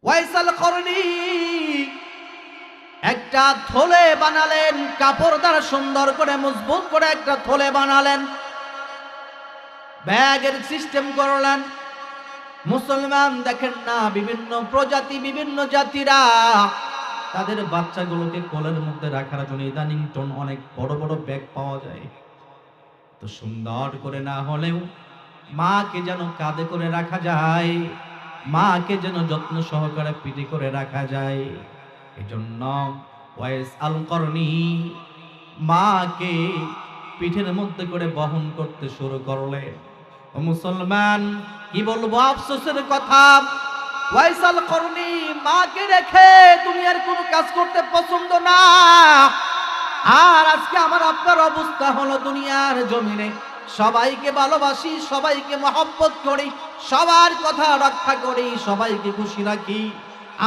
ওয়াইসাল করনি একটা থলে বানালেন, কাপড় দ্বারা সুন্দর করে মজবুত করে একটা থলে বানালেন, ব্যাগের সিস্টেম করলেন। মুসলমান দেখেন না, বিভিন্ন প্রজাতি বিভিন্ন জাতিরা তাদের বাচ্চাগুলোকে কোলের মধ্যে রাখার জন্য ইদানিংটন অনেক বড় বড় ব্যাগ পাওয়া যায়। তো সুন্দর করে না হলেও মাকে যেন কাঁধে করে রাখা যায়, মাকে যেন যত্ন সহকারে পিঠে করে রাখা যায়। এজন্য ওয়াইস আল করনি মাকে পিঠের মধ্যে করে বহন করতে শুরু করলে। ও মুসলমান, কি বলবো আফসোসের কথা, ওয়াইস আল করনি মাকে রেখে দুনিয়ার কোনো কাজ করতে পছন্দ না। আর আজকে আমার আপনার অবস্থা হলো, দুনিয়ার জমিনে সবাইকে ভালোবাসি, সবাইকে মহব্বত করি, সবার কথা রক্ষা করি, সবাইকে খুশি রাখি।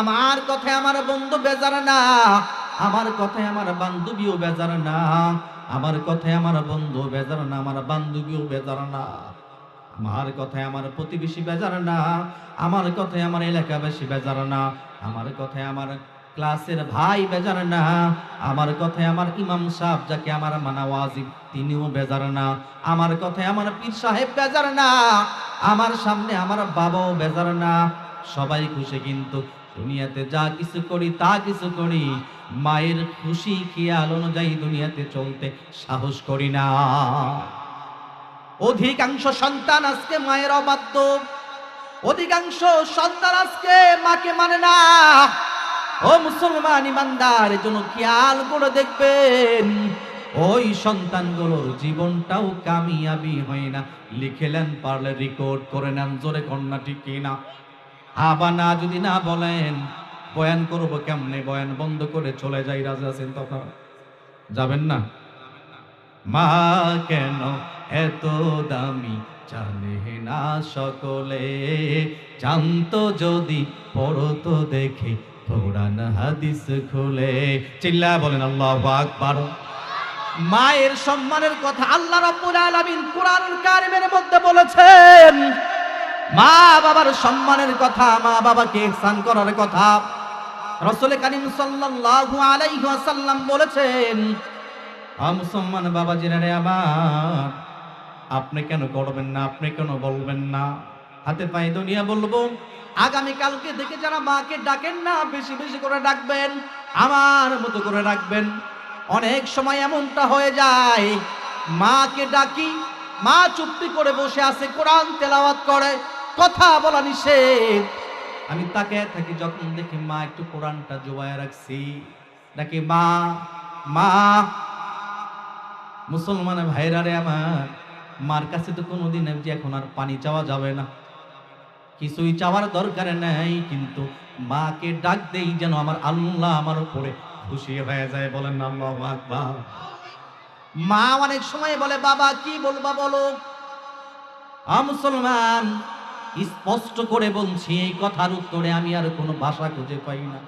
আমার কথায় আমার বন্ধু বেজার না, আমার কথায় আমার বান্ধবীও বেজার না, আমার কথায় আমার বন্ধু বেজার না, আমার বান্ধবীও বেজার না, আমার কথায় আমার প্রতিবেশী বেজার না, আমার কথায় আমার এলাকাবাসী বেজার না, আমার কথায় আমার ক্লাসের ভাই বেজার না, আমার কথায় আমার ইমাম সাহেব যাকে আমার মানা ওয়াজিব তিনিও বেজার না, আমার কথায় আমার পীর সাহেব বেজার না, আমার সামনে আমার বাবাও বেজার না। সবাই খুশি, কিন্তু দুনিয়াতে যা কিছু করি তা কিছু করি মায়ের খুশি খেয়াল অনুযায়ী দুনিয়াতে চলতে সাহস করি না। অধিকাংশ সন্তান আজকে মায়ের অবাধ্য, অধিকাংশ সন্তান আজকে মাকে মানে না। ও মুসলমান ইমানদার, এজন্য খেয়াল করে দেখবেন ওই সন্তানগুলোর জীবনটাও কামিয়াবি হয় না। লিখেলেন, পারলে রেকর্ড করে নেন, জোরে কন্যা ঠিক কিনা? আবার না যদি না বলেন বয়ান করবো কেমনে, বয়ান বন্ধ করে চলে যাই। রাজা আছেন তখন যাবেন না? মা কেন এত দামি জানে না সকলে, জানতো যদি পড়তো দেখে কোরআন হাদিস খুলে। চিল্লা বলেন আল্লাহু আকবার। মায়ের সম্মানের কথা আল্লাহ রাব্বুল আলামিন কোরআনুল কারীমের মধ্যে বলেছেন। মা বাবার সম্মানের কথা, মা বাবাকে ইহসান করার কথা রাসূল কারীম সাল্লাল্লাহু আলাইহি ওয়াসাল্লাম বলেছেন। মুসলমান বাবাজিরা রে আমার, আপনি কেন করবেন না, আপনি কেন বলবেন না? হাতে পায়ে দুনিয়া বলবো, আগামী কালকে থেকে যারা মাকে ডাকেন না, বেশি বেশি করে ডাকবেন, আমার মতো করে ডাকবেন। অনেক সময় এমনটা হয়ে যায়, মাকে ডাকি, মা চুপটি করে বসে আছে, কোরআন তেলাওয়াত করে, কথা বলা নিষেধ। আমি তাকে থাকি, যখন দেখি মা একটু কোরআনটা জোবায় রাখছি, ডাকি মা মা। মুসলমান ভাইরা রে আমার, মার কাছে তো কোনোদিন যে এখন আর পানি চাওয়া যাবে না, কিছুই চাওয়ার দরকার নাই, কিন্তু মাকে ডাক দেই যেন আমার আল্লাহ আমার উপরে খুশি হয়ে যায়। বলেন আল্লাহু আকবার। মা অনেক সময় বলে, বাবা কি বলবা বলো। মুসলমান, স্পষ্ট করে বলছি, এই কথার উত্তরে আমি আর কোনো ভাষা খুঁজে পাই না।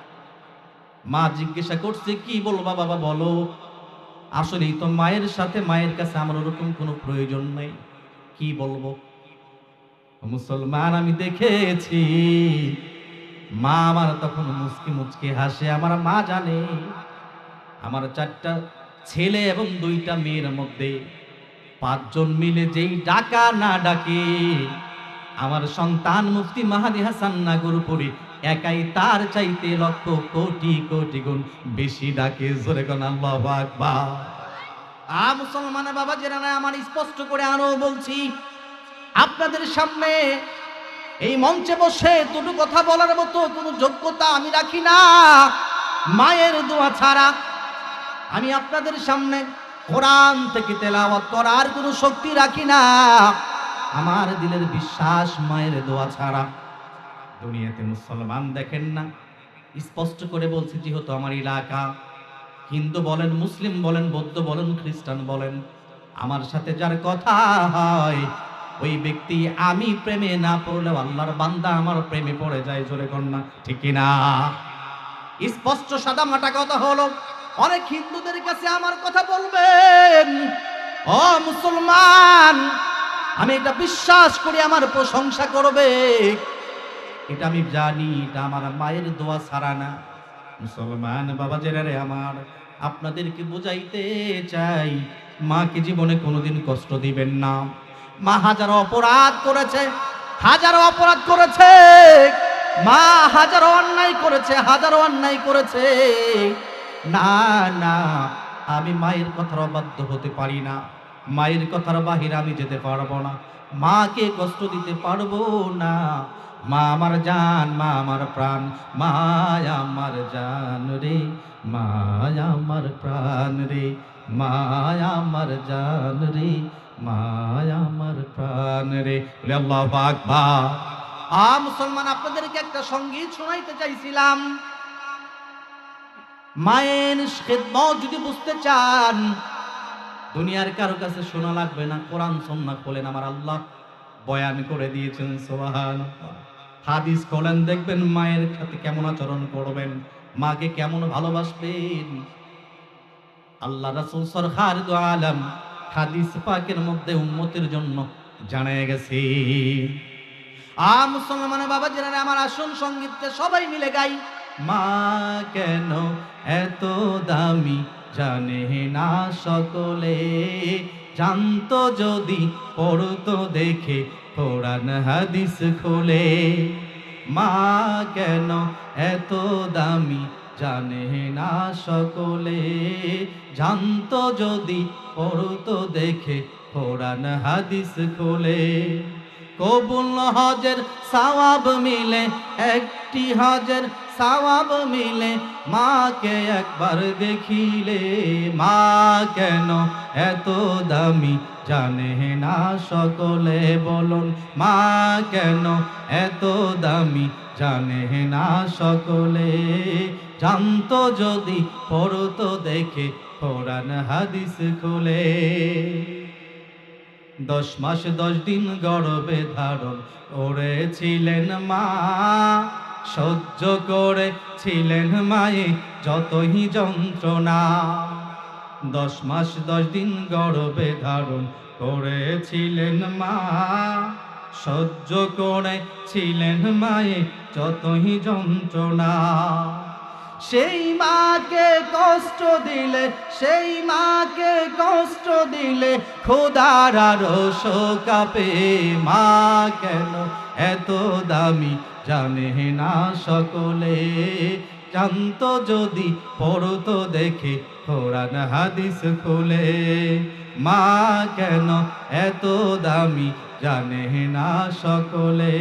মা জিজ্ঞাসা করছে, কি বলবা বাবা বলো। আসলেই তো মায়ের সাথে, মায়ের কাছে আমার ওরকম কোনো প্রয়োজন নেই, কি বলবো। মুসলমান, আমি দেখেছি মা আমার তখন মুচকি মুচকি হাসে। আমার মা জানে আমার 4টা ছেলে এবং 2টা মেয়ের মধ্যে 5 জন মিলে যেই ডাকা না ডাকে, আমার সন্তান মুফতি মাহাদি হাসান নাগরপুরী একাই তার চাইতে লক্ষ কোটি কোটি গুণ বেশি ডাকে। জোরে কোন আল্লাহু আকবার। মুসলমান বাবা যারা না, আমার স্পষ্ট করে আরো বলছি, আপনাদের সামনে এই মঞ্চে বসে দুটো কথা বলার মতো কোনো যোগ্যতা আমি রাখি না। মায়ের দোয়া ছাড়া আমি আপনাদের সামনে কোরআন থেকে তেলাওয়াত করার কোনো শক্তি রাখি না। আমার দিলের বিশ্বাস মায়ের দোয়া ছাড়া দুনিয়াতে মুসলমান দেখেন না। স্পষ্ট করে বলছি, যেহেতু আমার এলাকা, হিন্দু বলেন, মুসলিম বলেন, বৌদ্ধ বলেন, খ্রিস্টান বলেন, আমার সাথে যার কথা হয় ওই ব্যক্তি আমি প্রেমে না পড়লেও আল্লাহর বান্দা আমার প্রেমে পড়ে যায়। জোরে কন্যা ঠিক কিনা? স্পষ্ট সাদা মাটা কথা হলো, অনেক হিন্দুদের কাছে আমার কথা বলবেন, ও মুসলমান, আমি এটা বিশ্বাস করি আমার প্রশংসা করবে। এটা আমি জানি, এটা আমার মায়ের দোয়া ছাড়া না। মুসলমান বাবাজেরা রে আমার, আপনাদেরকে বুঝাইতে চাই, মাকে জীবনে কোনোদিন কষ্ট দিবেন না। মা হাজারো অপরাধ করেছে, হাজারো অপরাধ করেছে, মা হাজারো অন্যায় করেছে, হাজারো অন্যায় করেছে। না না, আমি মায়ের কথার অবাধ্য হতে পারি না, মায়ের কথার বাহিরে আমি যেতে পারবো না, মাকে কষ্ট দিতে পারবো না। মা আমার জান, মা আমার প্রাণ, মা আমার জান রে, মা আমার প্রাণ রে, মা আমার জান রে, মা আমার প্রাণ রে। বলে আল্লাহু আকবার। মুসলমান, আপনাদেরকে একটা সঙ্গীত শোনাইতে চাইছিলাম। মায়ের খেদমত যদি বুঝতে চান, দুনিয়ার কারো কাছে শোনা লাগবে না, কোরআন সুন্নাহ খোলেন, আমার আল্লাহ বয়ান করে দিয়েছেন। সুবহানাল্লাহ। হাদিস খোলেন, দেখবেন মায়ের সাথে কেমন আচরণ করবেন, মাকে কেমন ভালোবাসবেন। আল্লাহ রাসূল সরকার দু আলম হাদিস পাকের মধ্যে উম্মতের জন্য জানায় গেছে। মুসলমানের বাবা যারা আমার, আসুন সঙ্গীতটা সবাই মিলে গাই। মা কেন এত দামি জানে না সকলে, জানতো যদি পড়তো দেখে কোরআন হাদিস খোলে। মা কেন এত দামি জানে না সকলে, জানতো যদি পড়তো দেখে কোরআন হাদিস খোলে। কবুল হজের সওয়াব মিলে, একটি হজের সওয়াব মিলে, মাকে একবার দেখিলে। মা কেন এত দামি জানে না সকলে, বলুন মা কেন এত দামি জানে না সকলে, জানতো যদি পড়তো দেখে কোরআন হাদিস খুলে। 10 মাস 10 দিন গর্ভে ধারণ করেছিলেন মা, সহ্য করেছিলেন মায়ে যতই যন্ত্রণা। 10 মাস 10 দিন গর্ভে ধারণ করেছিলেন মা, সহ্য করেছিলেন মায়ে যতই যন্ত্রণা। সেই মাকে কষ্ট দিলে, সেই মাকে কষ্ট দিলে খোদার আরশ কাঁপে। মা কেন এত দামি জানে না সকলে, জানতো যদি পড়তো দেখে কোরআন হাদিস খুলে। মা কেন এত দামি জানে না সকলে,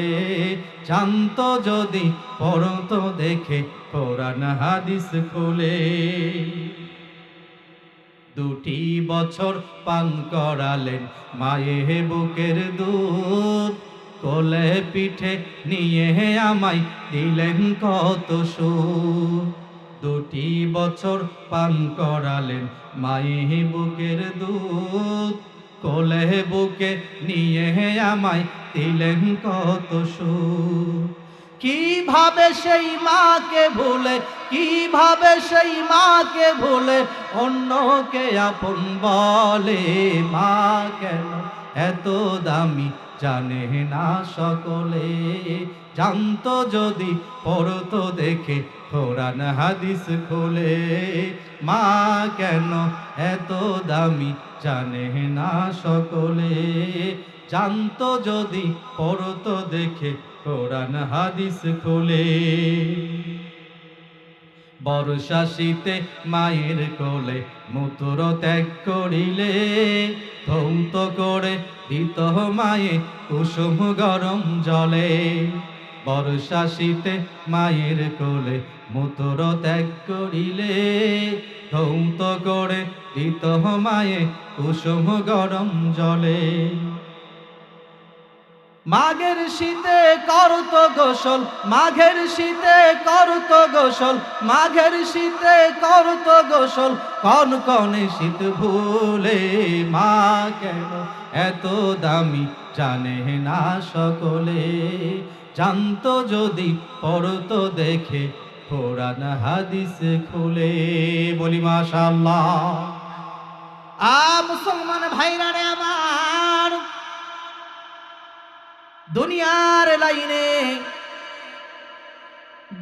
জানতো যদি পড়তো দেখে কোরআন হাদিস খুলে। 2 বছর পান করালেন মায়ে বুকের দুধ, কোলে পিঠে নিয়ে আমায় দিলেন কত সুখ। 2 বছর পান করালেন মায়ে বুকের দুধ, কোলে বুকে নিয়ে আমায় দিলেন কত সুখ। কিভাবে সেই মাকে ভুলে, কিভাবে সেই মাকে ভুলে অন্যকে আপন বলে। মা কেন এত দামি জানে না সকলে, জানতো যদি পড়তো দেখে কোরআন হাদিস খুলে। মা কেন এত দামি জানে না সকলে, জানতো যদি পড়তো দেখে কোরআন হাদিস খুলে। বর্ষা শীতে মায়ের কোলে মূত্র ত্যাগ করিলে, ধৌত করে দিত মায়ে কুসুম গরম জলে। বর্ষা শীতে মায়ের কোলে মূত্র ত্যাগ করিলে, ধৌত করে দিত মায়ে কুসুম গরম জলে। মাঘের শীতে করতো গোসল, মাঘের শীতে করতো গোসল, মাঘের শীতে করতো গোসল, কনকনে শীত ভুলে। মা কেন এত দামি জানে না সকলে, জানতো যদি পড়তো দেখে কোরআন হাদিস খুলে। বলি মাশাআল্লাহ। মুসলমান ভাইরা রে আমার, দুনিয়ার লাইনে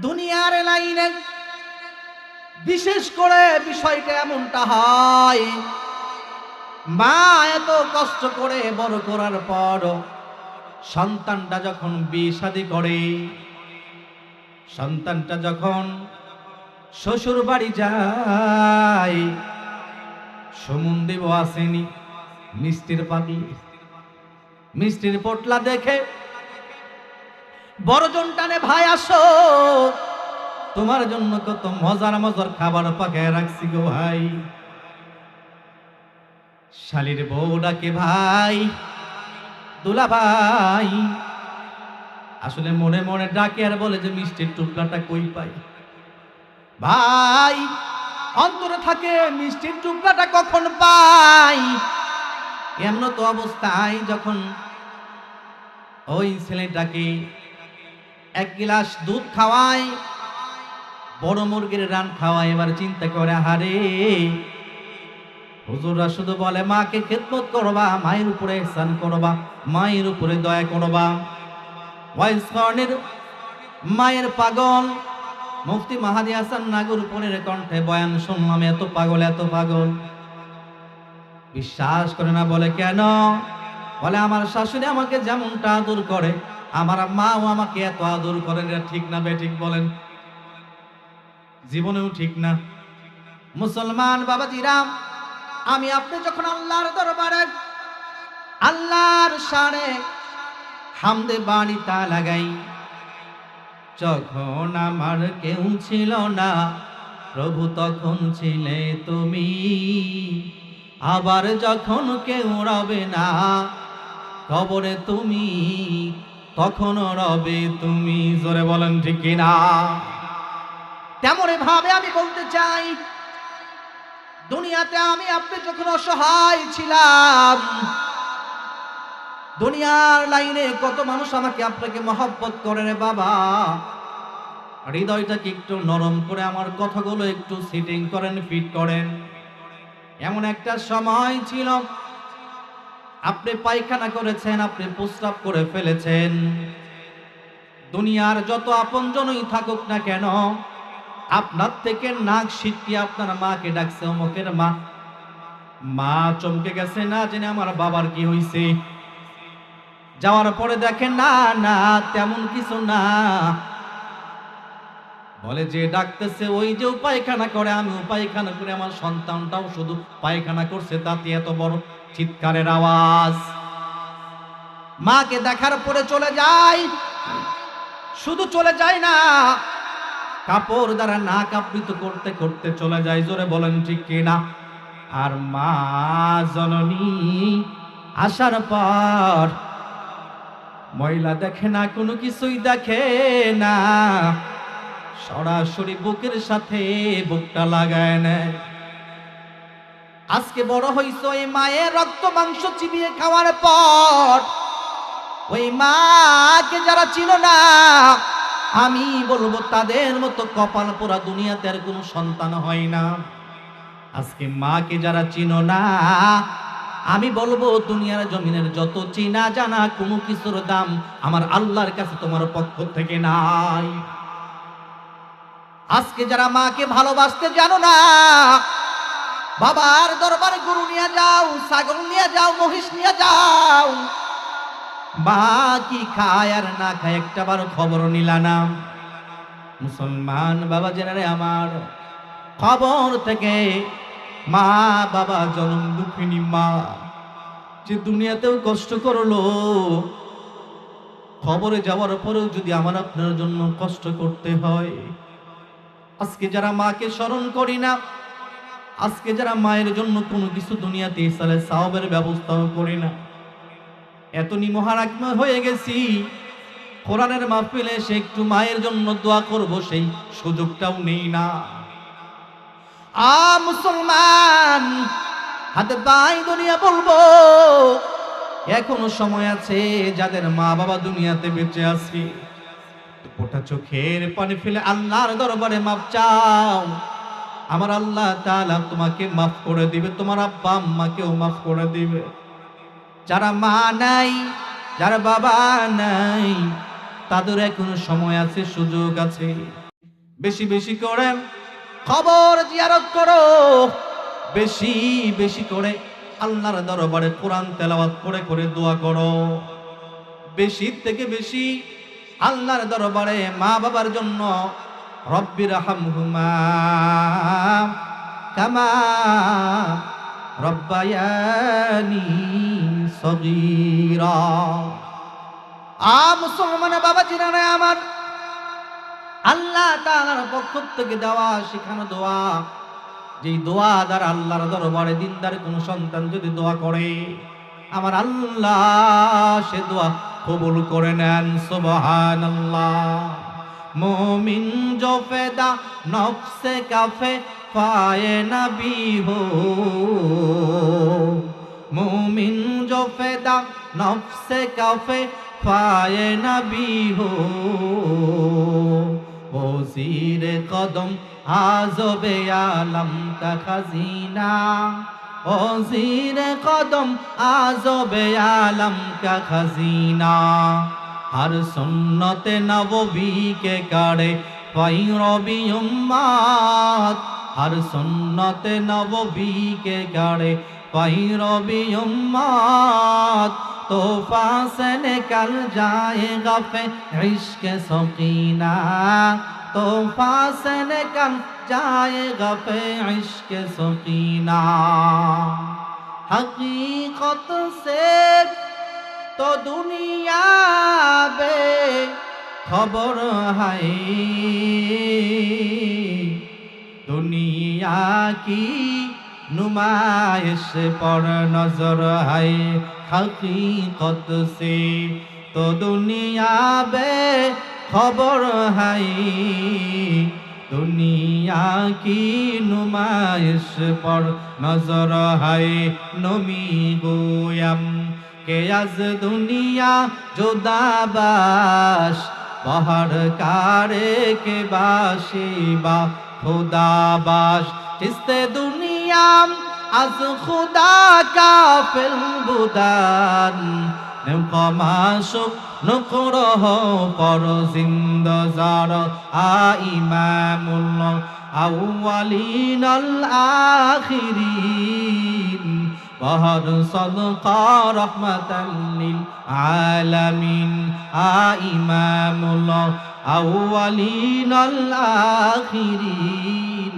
দুনিয়ার লাইনে বিশেষ করে বিষয়টা এমনটা হয়, মা এত কষ্ট করে বড় করার পর সন্তানটা যখন বিয়ে শাদী করে, সন্তানটা যখন শ্বশুর বাড়ি যায়, সমুন্দেব আসেনি, মিষ্টির পাগলি, মিষ্টির পোটলা দেখে বড়জন টানে, ভাই আসো, তোমার জন্য কত মজার মজার খাবার পাকায় রাখছি গো ভাই। শালির বউ ডাকে, ভাই, দুলা ভাই, আসলে মনে মনে ডাকে আর বলে যে মিষ্টির টুকরাটা কই পাই। ভাই অন্তরে থাকে মিষ্টির টুকরাটা কখন পাই। এমন তো অবস্থায় যখন ওই ছেলেটাকে এক গিলাস দুধ খাওয়ায়, বড় মুরগির রান খাওয়ায়, এবার চিন্তা করে, হারে হুজুররা শুধু বলে মাকে খেদমত করবা, মায়ের উপরে ইহসান করবা, মায়ের উপরে দয়া করবা। ওয়াইস কর্ণের মায়ের পাগল মুফতি মাহাদি হাসান নাগরপুরের কণ্ঠে বয়ান শুনলাম, এত পাগল, এত পাগল। বিশ্বাস করে না, বলে কেন? বলে আমার শাশুড়ি আমাকে যেমনটা আদর করে, আমার মাও আমাকে এত আদর করেন। এটা ঠিক না বেঠিক বলেন? জীবনেও ঠিক না। মুসলমান বাবাজিরাম, আমি আপনি যখন আল্লাহর দরবারে আল্লাহর শানে হামদে বাণী তা লাগাই, যখন আমার কেউ ছিল না প্রভু তখন ছিলে তুমি, আবার যখন কেউ রবে না কবরে তুমি, তখন রবে তুমি। জোরে বলেন ঠিক কিনা? তেমনি ভাবে আমি বলতে চাই, দুনিয়াতে আমি আপনি যখন অসহায় ছিলাম, দুনিয়ার লাইনে কত মানুষ আমাকে আপনাকে মহব্বত করে রে বাবা, হৃদয়টাকে একটু নরম করে আমার কথাগুলো একটু সিটিং করেন, ফিট করেন। এমন একটা সময় ছিল আপনি পায়খানা করেছেন, আপনি প্রস্রাব করে ফেলেছেন, দুনিয়ার যত আপনজনই থাকুক না কেন, আপনার থেকে নাক সিটকে আপনার মাকে ডাকছে, অমুকের মা। মা চমকে গেছে, না জেনে আমার বাবার কি হইছে। যাওয়ার পরে দেখেন, না না তেমন কিছু না। বলে যে ডাকতেছে ওই যে পায়খানা করে, আমিও পায়খানা করে, আমার সন্তানটাও শুধু পায়খানা করছে, তাতে এত বড় চিৎকারের আওয়াজ। মাকে দেখার পরে চলে যায়, শুধু চলে যায় না, কাপড় দ্বারা নাক আবৃত করতে করতে চলে যায়। জোরে বলেন ঠিক কিনা? আর মা জননী আসার পর মহিলা দেখে না, কোনো কিছুই দেখে না, সরাসরি বুকের সাথে বুকটা লাগায় নেয়। আজকে বড় হইছো ওই মায়ের রক্ত মাংস চিবিয়ে খাওয়ার পর, ওই মাকে যারা চিনো না, আমি বলবো তাদের মতো কপাল পোড়া দুনিয়াতে আর কোনো সন্তান হয় না। আজকে মাকে যারা চিনো না, আমি বলবো দুনিয়ার জমিনের যত চিনা জানা কোনো কিছুর দাম আমার আল্লাহর কাছে তোমার পক্ষ থেকে নাই। আজকে যারা মাকে ভালোবাসতে জানো না, বাবার দরবারে গরু নিয়ে যাও, ছাগল নিয়ে যাও, মহিষ নিয়ে যাও, মা কি খায় আর না খায় একটাবার খবর নিলা না। মুসলমান বাবা জেনারে আমার, খবর থেকে মা বাবা জনম দুঃখিনী মা যে দুনিয়াতেও কষ্ট করলো, খবরে যাওয়ার পরেও যদি আমার আপনার জন্য কষ্ট করতে হয়। আজকে যারা মাকে স্মরণ করি না, আজকে যারা মায়ের জন্য কোনো কিছু দুনিয়াতে ইসালে সাওয়াবের ব্যবস্থাও করি না, এত নিমহারাগ্ন হয়ে গেছি, কোরআনের মাহফিলে এসে একটু মায়ের জন্য দোয়া করব সেই সুযোগটাও নেই না। মুসলমান হাতে পাই দুনিয়া বলবো, এখনো সময় আছে যাদের মা বাবা দুনিয়াতে বেঁচে আছে, ফোঁটা চোখের পানি ফেলে আল্লাহর দরবারে মাপ চাও। আমার আল্লাহ তাআলা তোমাকে মাফ করে দিবে, তোমার আব্বা আম্মাকেও মাফ করে দিবে। যারা মা নাই, যারা বাবা নাই, তাদের এখনো সময় আছে, সুযোগ আছে। বেশি বেশি করে কবর জিয়ারত করো, বেশি বেশি করে আল্লাহর দরবারে কোরআন তেলাওয়াত করে করে দোয়া করো, বেশি থেকে বেশি আল্লাহর দরবারে মা বাবার জন্য রব্বির হামহুমা কামা রব্বায়ানি সগীরা। মুসলমান বাবাজিরা আমার, আল্লাহ তাআলার পক্ষ থেকে দেওয়া শেখানো দোয়া, যেই দোয়া দ্বারা আল্লাহর দরবারে দিনদার কোন সন্তান যদি দোয়া করে, আমার আল্লাহ সে দোয়া কবুল করে নেন। সুবহানাল্লাহ। मोमिन जो फैदा नफ्से काफे पाए नबी हो, मोमिन जो फैदा नफ्से काफे पाए नबी हो, वो ज़ीर कदम आज़ोबे आलम का खजीना, ओ ज़ीर कदम आज़ोबे आलम का खजीना। हर सुन्नत नबवी के काड़े पैरवी उम्मत, हर सुन्नत नबवी के काड़े पैरवी उम्मत, तोहफा से निकल जाएगा फे इश्क सकीना, तोहफा से निकल जाएगा फे इश्क सकीना। हकीकत से तो दुनिया बे खबर है, दुनिया की नुमाइश पर नजर है, हकीकत से तो दुनिया बे खबर है, दुनिया की नुमाइश पर नजर है। नमी गोयम के आज दुनिया जुदाबाश, पहाड़ कारे के बाशिबा खुदाबाश, जिसते दुनिया आज खुदा का फिल्बुदान, नौकमाशुक नुकरह पर जिंदजार आ इमामुल्लाह अव्वलीन अल आखिरीन, वहर सदका रहमतल लिल आलमीन, आ इमामुल्लाह अव्वलीन अल आखिरीन,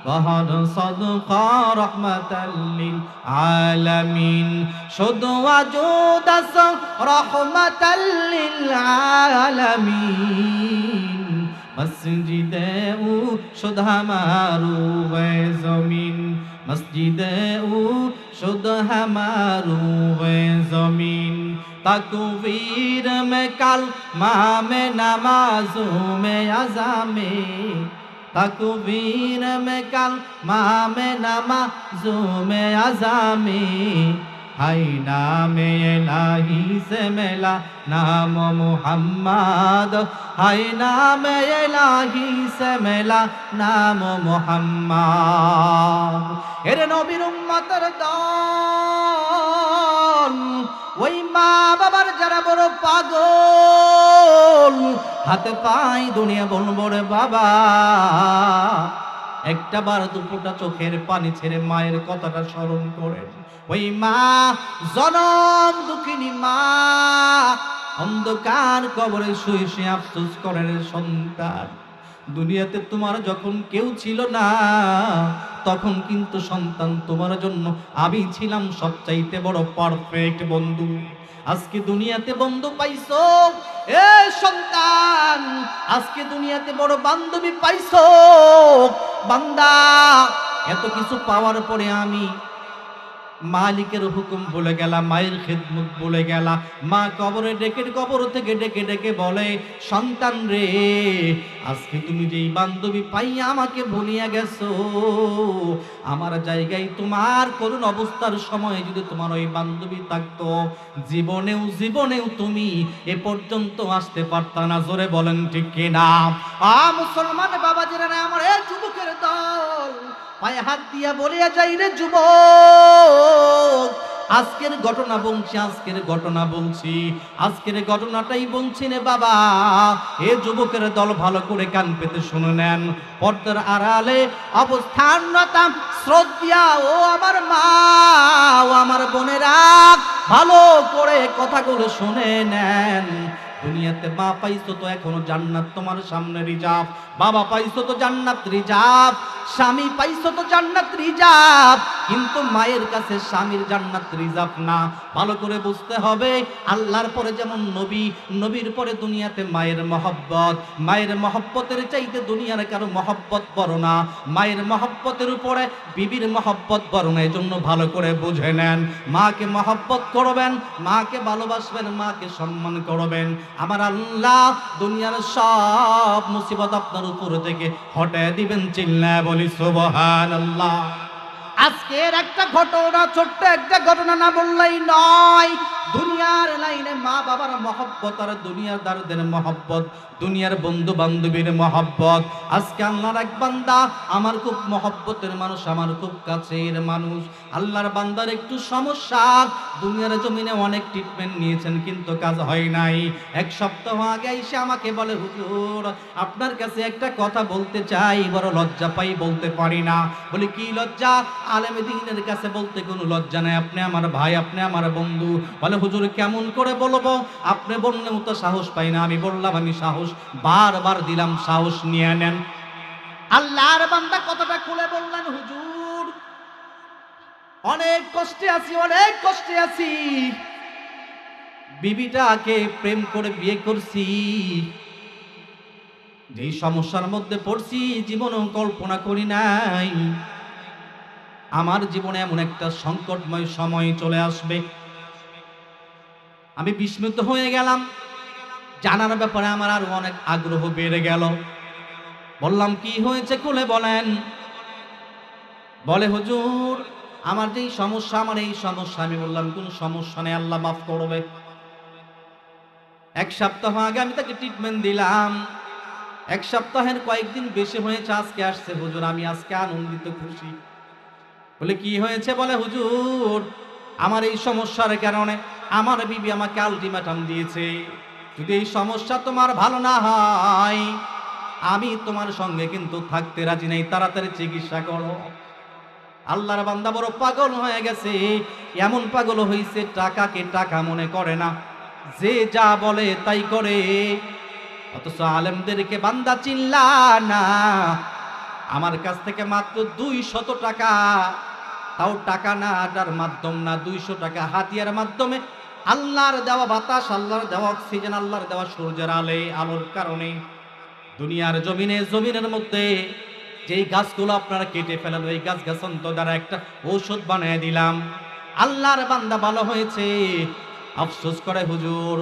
वहर सदका रहमतल लिल आलमीन। शुद्ध वजूदस रहमतल लिल आलमीन, मस्जिदे ऊ शुद्ध हमारू वे जमीन, मस्जिदे ऊ शुद्ध हमारू वे जमीन। तकवीर में कलमा में नमाजों में अज़ामे, तकवीर में कलमा में नमाजों में अज़ामे, हाय नाम इलाही से मिला नाम मुहम्मद, हाय नाम इलाही से मिला नाम मुहम्मद। एरे नबीर उम्मतर दल, ওই মা বাবার যারা বড় পাগল, হাতে পাই দুনিয়া বলবো রে বাবা, একটা বার দুপুরটা চোখের পানি ছেড়ে মায়ের কথাটা স্মরণ করেন। ওই মা জনম দুঃখিনী মা, অন্ধকার কবরে শুয়ে শুয়ে আফসোস করেন সন্তান, দুনিয়াতে তোমার যখন কেউ ছিল না, তখন কিন্তু সন্তান তোমার জন্য আমি ছিলাম সবচাইতে বড় পারফেক্ট বন্ধু। আজকে দুনিয়াতে বন্ধু পাইছো, এ সন্তান আজকে দুনিয়াতে বড় বান্ধবী পাইছো। বান্দা এত কিছু পাওয়ার পরে আমি মালিকের হুকুম ভুলে গেলাম, মায়ের খেদমত ভুলে গেলাম। মা কবরে ডেকে কবর থেকে ডেকে ডেকে বলে, সন্তান রে আজকে তুমি যেই বান্ধবী পাইয়া আমাকে ভুলিয়া গেছো, আমার জায়গায় তোমার করুণ অবস্থার সময় যদি তোমার ওই বান্ধবী থাকতো, জীবনেও জীবনেও তুমি এ পর্যন্ত আসতে পারতা না। জোরে বলেন ঠিক কিনা? মুসলমান বাবাজিরা আমার এই যুবকের দল পায়ে হাত দিয়া বলিয়া যাই রে যুবক, আজকের ঘটনা বলছি, আজকের ঘটনা বলছি, আজকের ঘটনাটাই বলছি রে বাবা। এ যুবকের দল ভালো করে কান পেতে শুনে নেন। পর্দার আড়ালে অবস্থানরত শ্রদ্ধা ও আমার মা ও আমার বোনেরা, ভালো করে কথাগুলো শুনে নেন। দুনিয়াতে মা পাইছো তো এখনো জান্নাত তোমার সামনে রিজার্ভ, বাবা পাইছো তো জান্নাত রিজার্ভ, স্বামী পাইছো তো জান্নাত রিজার্ভ, কিন্তু মায়ের কাছে স্বামীর জান্নাত রিজার্ভ না। ভালো করে বুঝতে হবে, আল্লাহর পরে যেমন নবী, নবীর পরে দুনিয়াতে মায়ের মহব্বত, মায়ের মহব্বতের চাইতে দুনিয়ার কারো মহব্বত বড় না। মায়ের মহব্বতের উপরে বিবির মহব্বত বড় না। এজন্য ভালো করে বুঝে নেন, মাকে মহব্বত করবেন, মাকে ভালোবাসবেন, মাকে সম্মান করবেন। আমার আল্লাহ দুনিয়ার সব মুসিবত আপনার উপর থেকে হটায় দিবেন। চিল্লায় বলি সুবহানাল্লাহ। আজকের একটা ঘটনা, ছোট্ট একটা ঘটনা না বললেই নয়। দুনিয়ার লাইনে মা বাবার মহব্বত আর দুনিয়াদারদের মহব্বত, দুনিয়ার বন্ধু বান্ধবীর মহব্বত। আজকে আল্লাহর এক বান্দা, আমার খুব মহব্বতের মানুষ, আমার খুব কাছের মানুষ, আল্লাহর বান্দার একটু সমস্যা। দুনিয়ার জমিনে অনেক ট্রিটমেন্ট নিয়েছেন কিন্তু কাজ হয় নাই। এক সপ্তাহ আগে এসে আমাকে বলে, হুজুর আপনার কাছে একটা কথা বলতে চাই, বড় লজ্জা পাই, বলতে পারি না। বলি কি লজ্জা? আলেমে দ্বীনের কাছে বলতে কোনো লজ্জা নাই, আপনি আমার ভাই, আপনি আমার বন্ধু। বলে হুজুর কেমন করে বলবো, আপনি বললেও তো সাহস পাই না। আমি বললাম, আমি সাহস বারবার দিলাম, সাহস নিয়ে নেন। আল্লাহর বান্দা কথাটা খুলে বললেন, হুজুর অনেক কষ্টে আছি, অনেক কষ্টে আছি। বিবিটাকে প্রেম করে বিয়ে করছি, যে সমস্যার মধ্যে পড়ছি জীবনেও কল্পনা করি নাই। আমার জীবনে এমন একটা সংকটময় সময় চলে আসবে। আমি বিস্মিত হয়ে গেলাম, জানার ব্যাপারে আমার আরো অনেক আগ্রহ বেড়ে গেল। বললাম কি হয়েছে খুলে বলেন। বলে হুজুর আমার যেই সমস্যা, আমার এই সমস্যা। আমি বললাম কোন সমস্যা নেই, আল্লাহ মাফ করবে। এক সপ্তাহ আগে আমি তাকে ট্রিটমেন্ট দিলাম, এক সপ্তাহের কয়েকদিন বেশি হয়েছে, আজকে আসছে। হুজুর আমি আজকে আনন্দিত, খুশি। বলে কি হয়েছে? বলে হুজুর আমার এই সমস্যার কারণে আমার বিবি আমাকে আলটিমেটাম দিয়েছে, যদি এই সমস্যা তোমার ভালো না হয় আমি তোমার সঙ্গে কিন্তু থাকতে রাজি নাই, তাড়াতাড়ি চিকিৎসা করো। আল্লাহর বান্দা বড় পাগল হয়ে গেছে, এমন পাগল হয়েছে টাকাকে টাকা মনে করে না, যে যা বলে তাই করে। অথচ আলেমদেরকে বান্দা চিল্লা না, আমার কাছ থেকে মাত্র 200 টাকা, তাও টাকা না, আটার মাধ্যম না, 200 টাকা হাতিয়ার মাধ্যমে আল্লাহর দেওয়া বাতাস, আল্লাহর দেওয়া অক্সিজেন, আল্লাহর দেওয়া সূর্যের আলোর কারণে দুনিয়ার জমিনের মধ্যে যেই গাছগুলো আপনারা কেটে ফেলেন, ওই গাছগাছান্ত দ্বারা একটা ঔষধ বানিয়ে দিলাম। আল্লাহর বান্দা ভালো হয়েছে। আফসোস করে হুজুর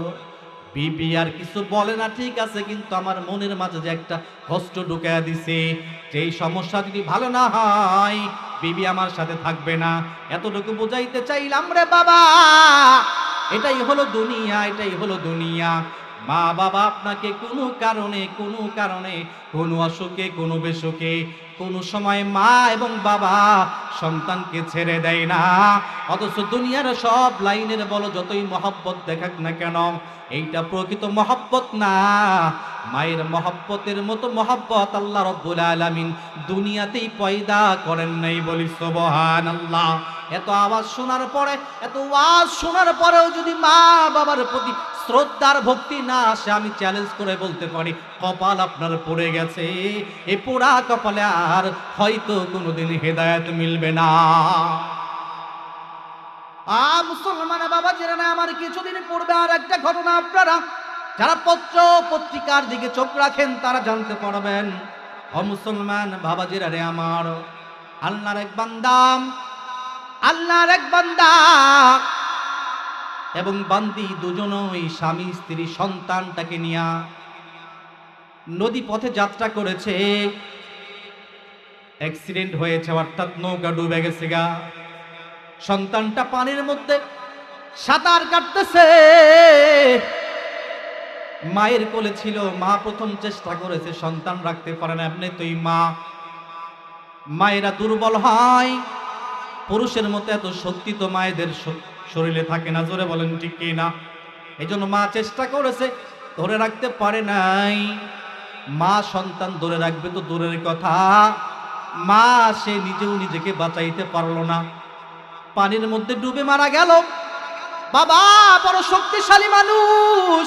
বিবি আর কিছু বলে না, ঠিক আছে, কিন্তু আমার মনের মাঝে যে একটা কষ্ট ঢুকাইয়া দিছে, যেই সমস্যা যদি ভালো না হয় বিবি আমার সাথে থাকবে না। এতটুকু বুঝাইতে চাইলাম রে বাবা। এটাই হলো দুনিয়া, এটাই হলো দুনিয়া। মা বাবা আপনাকে কোনো কারণে কোনো অসুখে, কোনো বেসুখে, কোনো সময় মা এবং বাবা সন্তানকে ছেড়ে দেয় না। অথচ দুনিয়ার সব লাইনের বলো যতই মহব্বত দেখাক না কেন, এইটা প্রকৃত মহব্বত না। মায়ের মহব্বতের মতো মহব্বত আল্লাহ রাব্বুল আলামিন দুনিয়াতেই পয়দা করেন নাই, বলি সুবহানাল্লাহ। এত আওয়াজ শোনার পরে, এত ওয়াজ শোনার পরেও যদি মা বাবার প্রতি শ্রদ্ধার ভক্তি না আসে, আমি চ্যালেঞ্জ করে বলতে পারি কপাল আপনার পড়ে গেছে। এই পোড়া কপালে আর হয়তো কোনোদিন হেদায়েত মিলবে না। মুসলমান বাবা যারা না, আমার কিছুদিন পূর্বে আর একটা ঘটনা, আপনারা যারা পত্র পত্রিকার দিকে চোখ রাখেন তারা জানতে পারবেন। মুসলমান বাবা যারা রে আমার, আল্লাহর এক বান্দা এবং বান্দি দুজনই স্বামী স্ত্রী সন্তানটাকে নিয়ে নদী পথে যাত্রা করেছে। অ্যাক্সিডেন্ট হয়েছে, অর্থাৎ নৌকা ডুবে গেছে গা। সন্তানটা পানির মধ্যে সাঁতার কাটতেছে, মায়ের কোলে ছিল। মা প্রথম চেষ্টা করেছে, সন্তান রাখতে পারে না, এমনি তুই মায়েরা দুর্বল হয়, পুরুষের মতো এত শক্তি তো মায়েদের শরীরে থাকে না, জোরে বলেন ঠিক কি না? এই জন্য মা চেষ্টা করেছে, ধরে রাখতে পারে নাই। মা সন্তান ধরে রাখবে তো দূরের কথা, মা সে নিজেও নিজেকে বাঁচাইতে পারলো না, পানির মধ্যে ডুবে মারা গেল। বাবা বড় শক্তিশালী মানুষ,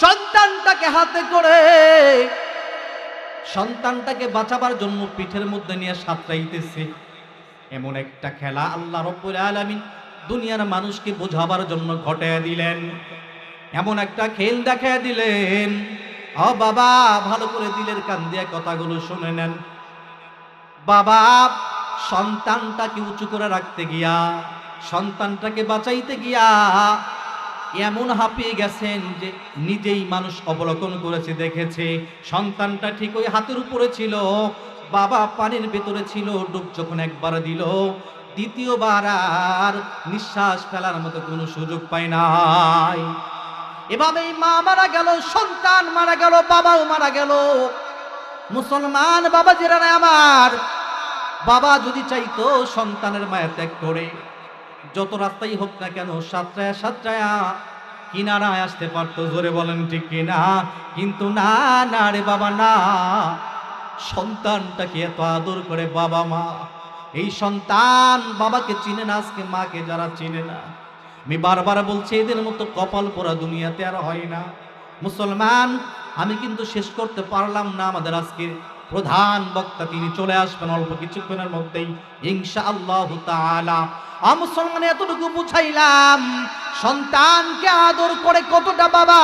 সন্তানটাকে হাতে করে সন্তানটাকে বাঁচাবার জন্য পিঠের মধ্যে নিয়ে সাঁতরাইতেছে। এমন একটা খেলা আল্লাহ রাব্বুল আলামিন দুনিয়ার মানুষকে বোঝাবার জন্য ঘটায় দিলেন, এমন একটা খেল দেখায় দিলেন। ও বাবা, ভালো করে দিলের কান দিয়ে কথাগুলো শুনে নেন। বাবা সন্তানটাকে উঁচু করে রাখতে গিয়া, সন্তানটাকে বাঁচাইতে গিয়া এমন হাঁপিয়ে গেছেন যে নিজেই মানুষ অবলোকন করেছে, দেখেছে সন্তানটা ঠিক ওই হাতের উপরে ছিল, বাবা পানির ভেতরে ছিল। ডুব যখন একবার দিল, দ্বিতীয়বার আর নিঃশ্বাস ফেলার মতো কোনো সুযোগ পায় নাই। এভাবেই মা মারা গেল, সন্তান মারা গেল, বাবাও মারা গেল। মুসলমান বাবা যারা আমার, বাবা যদি চাইতো সন্তানের মায়া ত্যাগ করে যত রাস্তাই হোক না কেন সাতরায়া সাতরায়া কিনারায় আসতে পারতো, জোরে বলেন ঠিক কিনা? কিন্তু না, না রে বাবা না। সন্তানটাকে এত আদর করে বাবা মা, এই সন্তান বাবাকে চিনে না আজকে, মাকে যারা চিনে না, আমি বারবার বলছি এদের মতো কপাল পোড়া দুনিয়াতে আর হয় না। মুসলমান, আমি কিন্তু শেষ করতে পারলাম না। আমাদের আজকের প্রধান বক্তা তিনি চলে আসবেন অল্প কিছুক্ষণের মধ্যেই ইনশাআল্লাহু তাআলা। মুসলমান, এতটুকু বুঝাইলাম সন্তানকে আদর করে কতটা বাবা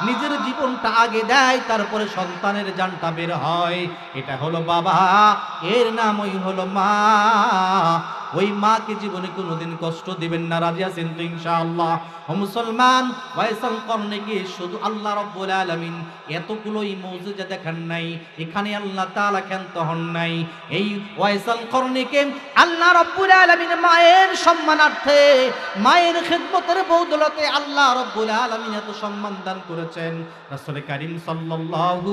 নিজের জীবনটা আগে দেয়, তারপরে সন্তানের জানটা বের হয়। এটা হলো বাবা, এর নামই হলো মা। ওই মাকে জীবনে কোনোদিন কষ্ট দিবেন না, রাজি আছেন তো ইনশাআল্লাহ? ও মুসলমান, ওয়াইসাল করনে গিয়ে শুধু আল্লাহ রাব্বুল আলামিন এতগুলোই মুজিজা দেখান নাই, এখানে আল্লাহ তাআলা ক্ষান্ত হন নাই। এই ওয়াইসাল করনেকে আল্লাহ রাব্বুল আলামিন মায়ের সম্মানার্থে, মায়ের খিদমতের বদৌলতে আল্লাহ রাব্বুল আলামিন এত সম্মান দান করেছেন। রাসূল কারীম সাল্লাল্লাহু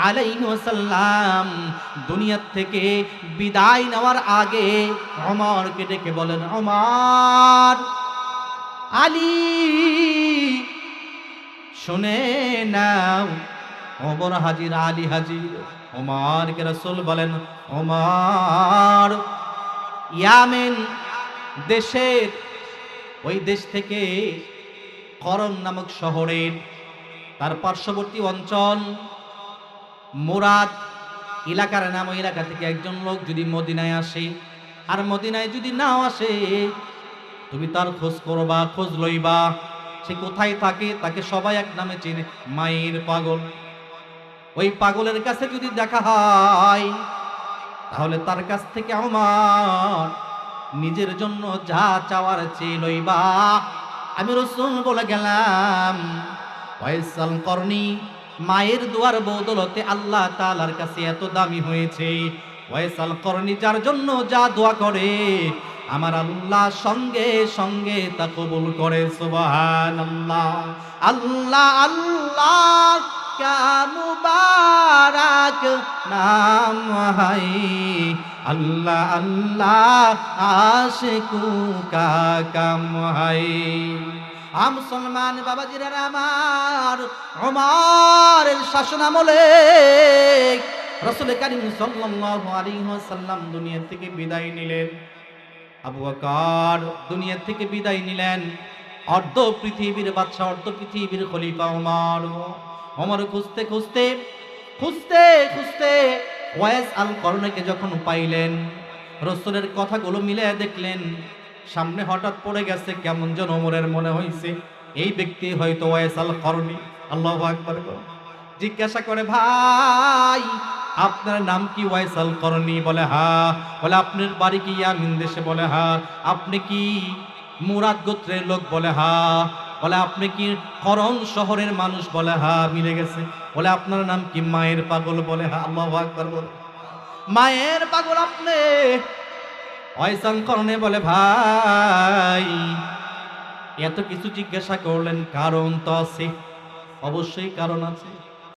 আলাইহি ওয়াসাল্লাম দুনিয়া থেকে বিদায় নেওয়ার আগে ওমরকে ডেকে বলেন, ওমর, আলী শুনে নাও। ওমর হাজির, আলী হাজির। ওমরকে রাসূল বলেন, ওমর, ইয়ামেন দেশের, ওই দেশ থেকে করন নামক শহরের তার পার্শ্ববর্তী অঞ্চল মুরাদ এলাকার নাম, ওই এলাকা থেকে একজন লোক যদি মদিনায় আসে, আর মদিনায় যদি নাও আসে, তুমি তার খোঁজ করবা, খোঁজ লইবা। সে কোথায় থাকে, তাকে সবাই এক নামে চেনে, মায়ের পাগল। ওই পাগলের কাছে যদি দেখা হয়, তাহলে তার কাছ থেকে আমার নিজের জন্য যা চাওয়ার চেয়ে লইবা। আমি রাসূল বলে গেলাম, ওয়াইসাল করনি মায়ের দুয়ার বদৌলতে আল্লাহ তাআলার কাছে এত দামি হয়েছে। ওয়াইসাল করনি যার জন্য যা দোয়া করে আমার আল্লাহ সঙ্গে সঙ্গে তা কবুল করে। সুবহানাল্লাহ। আল্লাহ আল্লাহ কা মুবারক নাম হাই, আল্লাহ আল্লাহ আশিকু কা কাম হাই। মুসলমান বাবাজিরা আমার, ওমরের শাসনামলে রাসূল কারীম সাল্লাল্লাহু আলাইহি ওয়াসাল্লাম দুনিয়া থেকে বিদায় নিলেন। আবু বকর দুনিয়া থেকে বিদায় নিলেন। অর্ধ পৃথিবীর বাদশা, অর্ধ পৃথিবীর খলিফা ওমর। ওমর খুঁজতে খুঁজতে খুঁজতে খুঁজতে ওয়াইস আল করনেকে যখন পাইলেন, রাসূলের কথাগুলো মিলে দেখলেন, সামনে হঠাৎ পড়ে গেছে। কেমন যেন ওমরের মনে হয়েছে এই ব্যক্তি হয়তো ওয়াইস আল করনি। আল্লাহু আকবার। জিজ্ঞাসা করে, ভাই আপনার নাম কি ওয়াইস আল করনি? বলে হ্যাঁ। বলে আপনার বাড়ি কি ইয়ামিন দেশে? বলে হ্যাঁ। আপনি কি মুরাদ গোত্রের লোক? বলে হ্যাঁ। বলে আপনি কি করন শহরের মানুষ? বলে হ্যাঁ, মিলে গেছে। বলে আপনার নাম কি? মায়ের পাগল? বলে হ্যাঁ। আল্লাহু আকবার। বলে মায়ের পাগল আপনি? ওয়াইস আল করনি বলে, ভাই এত কিছু জিজ্ঞাসা করলেন, কারণ তো আছে। অবশ্যই কারণ আছে।